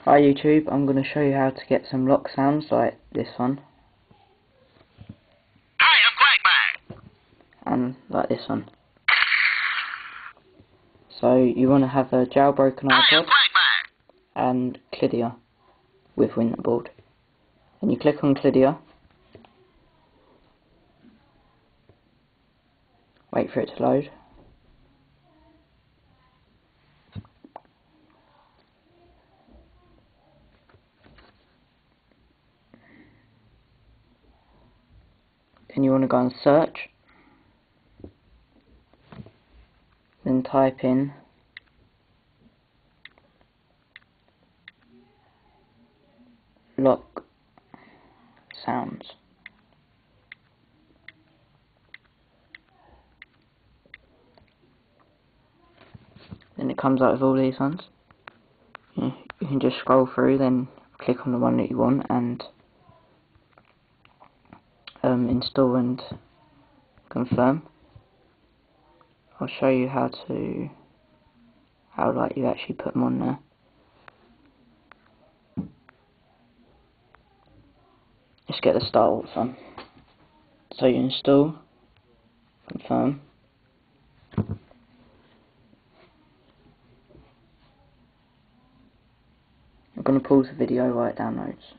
Hi YouTube, I'm going to show you how to get some lock sounds like this one. Hi, I'm Quackbag. And like this one. So you want to have a jailbroken Hi, I'm ipod Quackbag. and Clidia with Winterboard. And you click on Clidia, wait for it to load. Then you want to go and search, then type in lock sounds. Then it comes out with all these ones. You can just scroll through, then click on the one that you want and install and confirm. I'll show you how you actually put them on there. Let's get the Star Wars one. So you install, confirm. I'm going to pause the video while it downloads.